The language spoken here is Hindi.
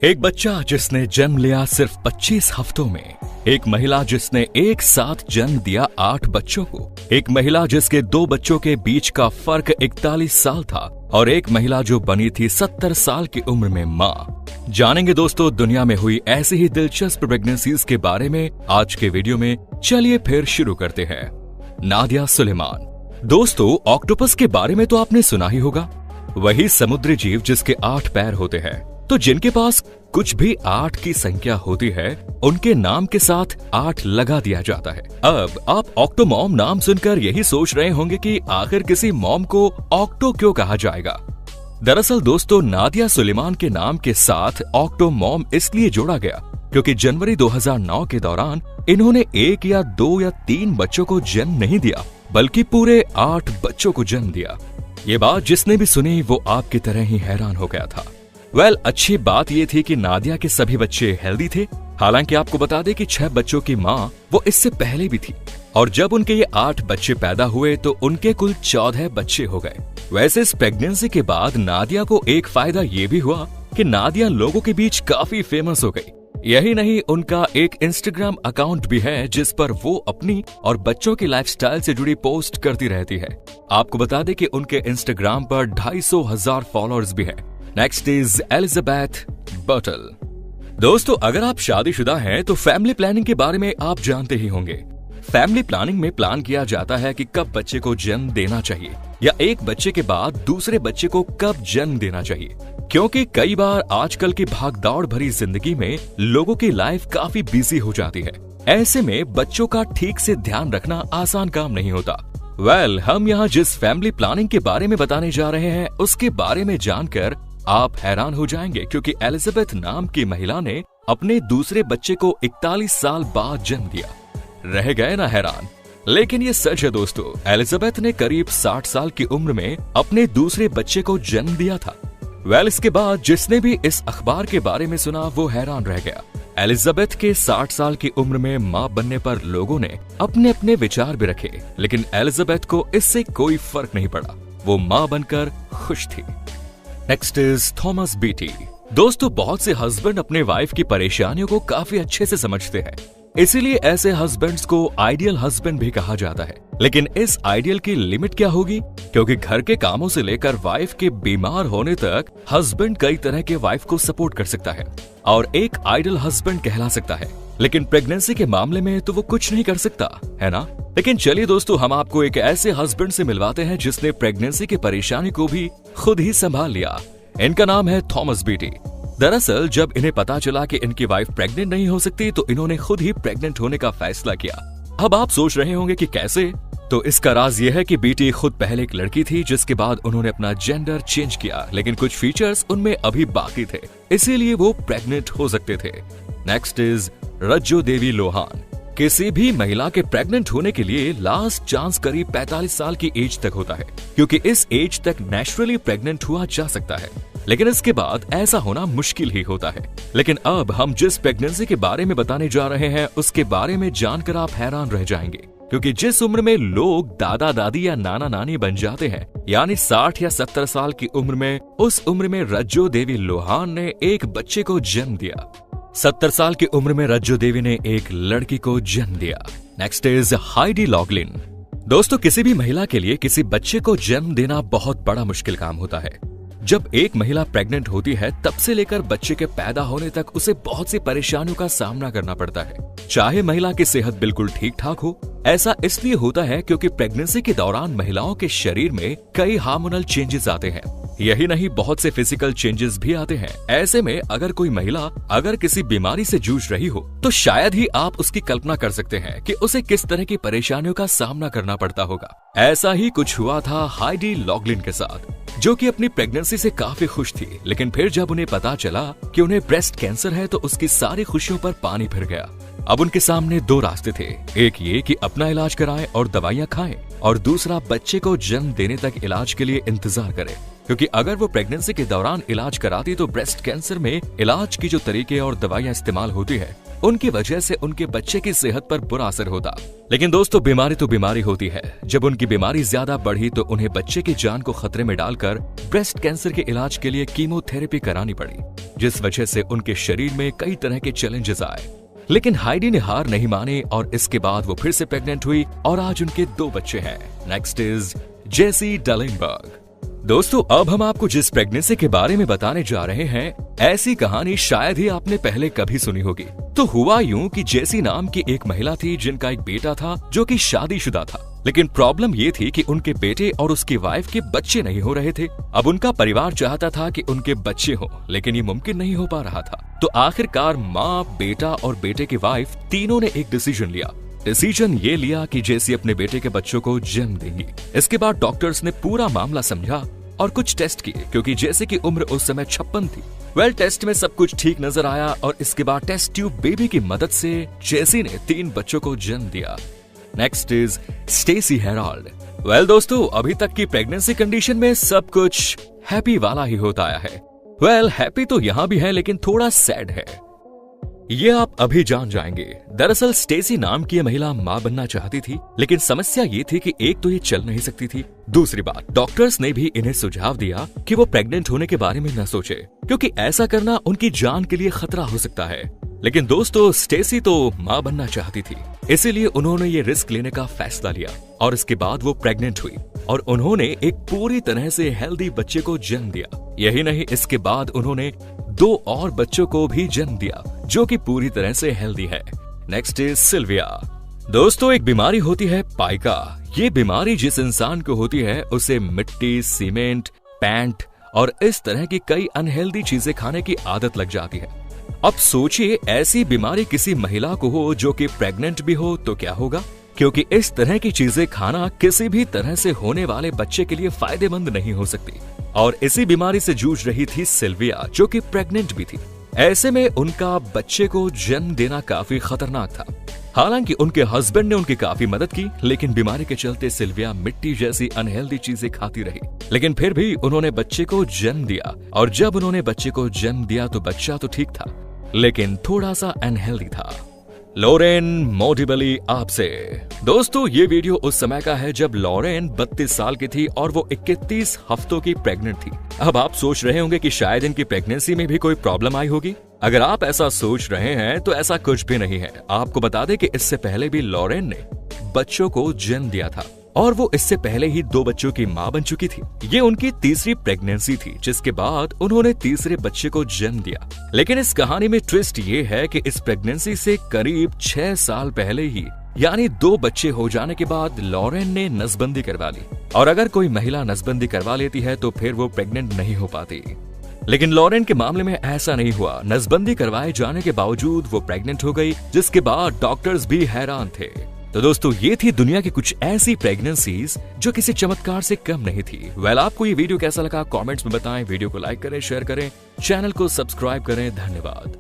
एक बच्चा जिसने जन्म लिया सिर्फ 25 हफ्तों में, एक महिला जिसने एक साथ जन्म दिया 8 बच्चों को, एक महिला जिसके 2 बच्चों के बीच का फर्क 41 साल था और एक महिला जो बनी थी 70 साल की उम्र में माँ। जानेंगे दोस्तों दुनिया में हुई ऐसी ही दिलचस्प प्रेगनेंसीज के बारे में आज के वीडियो में। चलिए फिर शुरू करते हैं। नादिया सुलेमान। दोस्तों, ऑक्टोपस के बारे में तो आपने सुना ही होगा, वही समुद्री जीव जिसके 8 पैर होते हैं। तो जिनके पास कुछ भी 8 की संख्या होती है उनके नाम के साथ 8 लगा दिया जाता है। अब आप ऑक्टोमॉम नाम सुनकर यही सोच रहे होंगे कि आखिर किसी मॉम को ऑक्टो क्यों कहा जाएगा। दरअसल दोस्तों, नादिया सुलेमान के नाम के साथ ऑक्टोमॉम इसलिए जोड़ा गया क्योंकि जनवरी 2009 के दौरान इन्होंने 1 या 2 या 3 बच्चों को जन्म नहीं दिया बल्कि पूरे 8 बच्चों को जन्म दिया। ये बात जिसने भी सुनी वो आपकी तरह ही हैरान हो गया था। अच्छी बात ये थी कि नादिया के सभी बच्चे हेल्दी थे। हालांकि आपको बता दें कि 6 बच्चों की माँ वो इससे पहले भी थी और जब उनके ये 8 बच्चे पैदा हुए तो उनके कुल 14 बच्चे हो गए। वैसे इस प्रेगनेंसी के बाद नादिया को एक फायदा ये भी हुआ कि नादिया लोगों के बीच काफी फेमस हो गई। यही नहीं, उनका एक इंस्टाग्राम अकाउंट भी है जिस पर वो अपनी और बच्चों की लाइफस्टाइल से जुड़ी पोस्ट करती रहती है। आपको बता दें कि उनके इंस्टाग्राम पर 250,000 फॉलोअर्स भी हैं। नेक्स्ट इज एलिजाबेथ बटल। दोस्तों, अगर आप शादीशुदा हैं तो फैमिली प्लानिंग के बारे में आप जानते ही होंगे। फैमिली प्लानिंग में प्लान किया जाता है कि कब बच्चे को जन्म देना चाहिए या एक बच्चे के बाद दूसरे बच्चे को कब जन्म देना चाहिए, क्योंकि कई बार आजकल की भागदौड़ भरी जिंदगी में लोगों की लाइफ काफी बिजी हो जाती है। ऐसे में बच्चों का ठीक से ध्यान रखना आसान काम नहीं होता। हम यहाँ जिस फैमिली प्लानिंग के बारे में बताने जा रहे हैं उसके बारे में जानकर आप हैरान हो जाएंगे, क्योंकि एलिजाबेथ नाम की महिला ने अपने दूसरे बच्चे को 41 साल बाद जन्म दिया। रह गए ना हैरान? लेकिन ये सच है दोस्तों, एलिजाबेथ ने करीब 60 साल की उम्र में अपने दूसरे बच्चे को जन्म दिया था। इसके बाद जिसने भी इस अखबार के बारे में सुना वो हैरान रह गया। एलिजाबेथ के 60 साल की उम्र में मां बनने पर लोगों ने अपने अपने विचार भी रखे, लेकिन एलिजाबेथ को इससे कोई फर्क नहीं पड़ा। वो मां बनकर खुश थी। Next is Thomas BT. दोस्तों, बहुत से हस्बैंड अपने वाइफ की परेशानियों को काफी अच्छे से समझते हैं, इसीलिए ऐसे हस्बैंड्स को आइडियल हस्बैंड भी कहा जाता है। लेकिन इस आइडियल की लिमिट क्या होगी, क्योंकि घर के कामों से लेकर वाइफ के बीमार होने तक हस्बैंड कई तरह के वाइफ को सपोर्ट कर सकता है और एक आइडियल हस्बैंड कहला सकता है। लेकिन प्रेगनेंसी के मामले में तो वो कुछ नहीं कर सकता, है ना? लेकिन चलिए दोस्तों, हम आपको एक ऐसे हस्बैंड से मिलवाते हैं जिसने प्रेगनेंसी की परेशानी को भी खुद ही संभाल लिया। इनका नाम है थॉमस बीटी। दरअसल जब इन्हें पता चला कि इनकी वाइफ प्रेग्नेंट नहीं हो सकती तो इन्होंने खुद ही प्रेग्नेंट होने का फैसला किया। अब आप सोच रहे होंगे कि कैसे? तो इसका राज यह है कि बीटी खुद पहले एक लड़की थी जिसके बाद उन्होंने अपना जेंडर चेंज किया, लेकिन कुछ फीचर्स उनमें अभी बाकी थे, इसीलिए वो प्रेग्नेंट हो सकते थे। नेक्स्ट इज रज्जो देवी लोहान। किसी भी महिला के प्रेग्नेंट होने के लिए लास्ट चांस करीब 45 साल की एज तक होता है, क्योंकि इस एज तक नेचुरली प्रेग्नेंट हुआ जा सकता है, लेकिन इसके बाद ऐसा होना मुश्किल ही होता है। लेकिन अब हम जिस प्रेगनेंसी के बारे में बताने जा रहे हैं उसके बारे में जानकर आप हैरान रह जाएंगे, क्योंकि जिस उम्र में लोग दादा दादी या नाना नानी बन जाते हैं, यानी 60 या 70 साल की उम्र में, उस उम्र में रज्जो देवी लोहान ने एक बच्चे को जन्म दिया। 70 साल की उम्र में रज्जो देवी ने एक लड़की को जन्म दिया। Next is Heidi Loughlin. दोस्तों, किसी भी महिला के लिए किसी बच्चे को जन्म देना बहुत बड़ा मुश्किल काम होता है। जब एक महिला प्रेग्नेंट होती है तब से लेकर बच्चे के पैदा होने तक उसे बहुत सी परेशानियों का सामना करना पड़ता है, चाहे महिला की सेहत बिल्कुल ठीक ठाक हो। ऐसा इसलिए होता है क्योंकि प्रेगनेंसी के दौरान महिलाओं के शरीर में कई हार्मोनल चेंजेस आते हैं। यही नहीं, बहुत से फिजिकल चेंजेस भी आते हैं। ऐसे में अगर कोई महिला अगर किसी बीमारी से जूझ रही हो तो शायद ही आप उसकी कल्पना कर सकते हैं कि उसे किस तरह की परेशानियों का सामना करना पड़ता होगा। ऐसा ही कुछ हुआ था हाइडी लॉगलिन के साथ, जो कि अपनी प्रेगनेंसी से काफी खुश थी, लेकिन फिर जब उन्हें पता चला कि उन्हें ब्रेस्ट कैंसर है तो उसकी सारी खुशियों पर पानी फिर गया। अब उनके सामने 2 रास्ते थे, एक ये कि अपना इलाज कराएं और दवाइयां खाएं, और दूसरा बच्चे को जन्म देने तक इलाज के लिए इंतजार करें, क्योंकि अगर वो प्रेगनेंसी के दौरान इलाज कराती तो ब्रेस्ट कैंसर में इलाज की जो तरीके और दवाइयां इस्तेमाल होती है उनकी वजह से उनके बच्चे की सेहत पर बुरा असर होता। लेकिन दोस्तों, बीमारी तो बीमारी होती है। जब उनकी बीमारी ज्यादा बढ़ी तो उन्हें बच्चे की जान को खतरे में डालकर ब्रेस्ट कैंसर के इलाज के लिए कीमोथेरेपी करानी पड़ी। जिस वजह से उनके शरीर में कई तरह के चैलेंजेस आए। लेकिन हाइडी ने हार नहीं मानी और इसके बाद वो फिर से प्रेग्नेंट हुई और आज उनके 2 बच्चे हैं। नेक्स्ट इज जेसी डलेनबर्ग। दोस्तों, अब हम आपको जिस प्रेगनेंसी के बारे में बताने जा रहे हैं, ऐसी कहानी शायद ही आपने पहले कभी सुनी होगी। तो हुआ यूं कि जेसी नाम की एक महिला थी जिनका एक बेटा था जो कि शादीशुदा था। लेकिन प्रॉब्लम ये थी कि उनके बेटे और उसकी वाइफ के बच्चे नहीं हो रहे थे। अब उनका परिवार चाहता था कि उनके बच्चे हो, लेकिन ये मुमकिन नहीं हो पा रहा था। तो आखिरकार माँ, बेटा और बेटे की वाइफ तीनों ने एक डिसीजन लिया। डिसीजन ये लिया कि जेसी अपने बेटे के बच्चों को जन्म देंगी। इसके बाद डॉक्टर्स ने पूरा मामला समझा और कुछ टेस्ट किए, क्योंकि जेसी की उम्र उस समय 56 थी। टेस्ट में सब कुछ ठीक नजर आया और इसके बाद टेस्ट ट्यूब बेबी की मदद से जेसी ने 3 बच्चों को जन्म दिया। Next is Stacy Herald. दोस्तों, अभी तक की प्रेगनेंसी कंडीशन में सब कुछ हैप्पी वाला ही होता आया है। हैप्पी तो यहाँ भी है, लेकिन थोड़ा सैड है। ये आप अभी जान जाएंगे। दरअसल स्टेसी नाम की यह महिला माँ बनना चाहती थी, लेकिन समस्या ये थी कि एक तो ये चल नहीं सकती थी, दूसरी बात डॉक्टर्स ने भी इन्हें सुझाव दिया कि वो प्रेग्नेंट होने के बारे में न सोचे, क्योंकि ऐसा करना उनकी जान के लिए खतरा हो सकता है। लेकिन दोस्तों, स्टेसी तो माँ बनना चाहती थी, इसीलिए उन्होंने ये रिस्क लेने का फैसला लिया और इसके बाद वो प्रेग्नेंट हुई और उन्होंने एक पूरी तरह से हेल्दी बच्चे को जन्म दिया। यही नहीं, इसके बाद उन्होंने 2 और बच्चों को भी जन्म दिया जो कि पूरी तरह से हेल्दी है। Next is Sylvia. दोस्तों, एक बीमारी होती है पाइका। ये बीमारी जिस इंसान को होती है उसे मिट्टी, सीमेंट, पैंट और इस तरह की कई अनहेल्दी चीजें खाने की आदत लग जाती है। अब सोचिए, ऐसी बीमारी किसी महिला को हो जो कि प्रेग्नेंट भी हो तो क्या होगा, क्योंकि इस तरह की चीजें खाना किसी भी तरह से होने वाले बच्चे के लिए फायदेमंद नहीं हो सकती। और इसी बीमारी से जूझ रही थी सिल्विया, जो कि प्रेग्नेंट भी थी। ऐसे में उनका बच्चे को जन्म देना काफी खतरनाक था। हालांकि उनके हस्बैंड ने उनकी काफी मदद की, लेकिन बीमारी के चलते सिल्विया मिट्टी जैसी अनहेल्दी चीजें खाती रही। लेकिन फिर भी उन्होंने बच्चे को जन्म दिया और जब उन्होंने बच्चे को जन्म दिया तो बच्चा तो ठीक था, लेकिन थोड़ा सा अनहेल्दी था। लॉरेन मोडिबली आपसे। दोस्तों, ये वीडियो उस समय का है जब लॉरेन 32 साल की थी और वो 31 हफ्तों की प्रेग्नेंट थी। अब आप सोच रहे होंगे कि शायद इनकी प्रेगनेंसी में भी कोई प्रॉब्लम आई होगी। अगर आप ऐसा सोच रहे हैं तो ऐसा कुछ भी नहीं है। आपको बता दें कि इससे पहले भी लॉरेन ने बच्चों को जन्म दिया था और वो इससे पहले ही 2 बच्चों की माँ बन चुकी थी। ये उनकी तीसरी प्रेगनेंसी थी, जिसके बाद उन्होंने तीसरे बच्चे को जन्म दिया। लेकिन इस कहानी में ट्विस्ट ये है कि इस प्रेगनेंसी से करीब 6 साल पहले ही, यानी 2 बच्चे हो जाने के बाद लॉरेन ने नसबंदी करवा ली। और अगर कोई महिला नसबंदी करवा लेती है तो फिर वो प्रेग्नेंट नहीं हो पाती। लेकिन लॉरेन के मामले में ऐसा नहीं हुआ। नसबंदी करवाए जाने के बावजूद वो प्रेग्नेंट हो गई, जिसके बाद डॉक्टर्स भी हैरान थे। तो दोस्तों, ये थी दुनिया की कुछ ऐसी प्रेगनेंसीज जो किसी चमत्कार से कम नहीं थी। आपको ये वीडियो कैसा लगा कमेंट्स में बताएं। वीडियो को लाइक करें, शेयर करें, चैनल को सब्सक्राइब करें। धन्यवाद।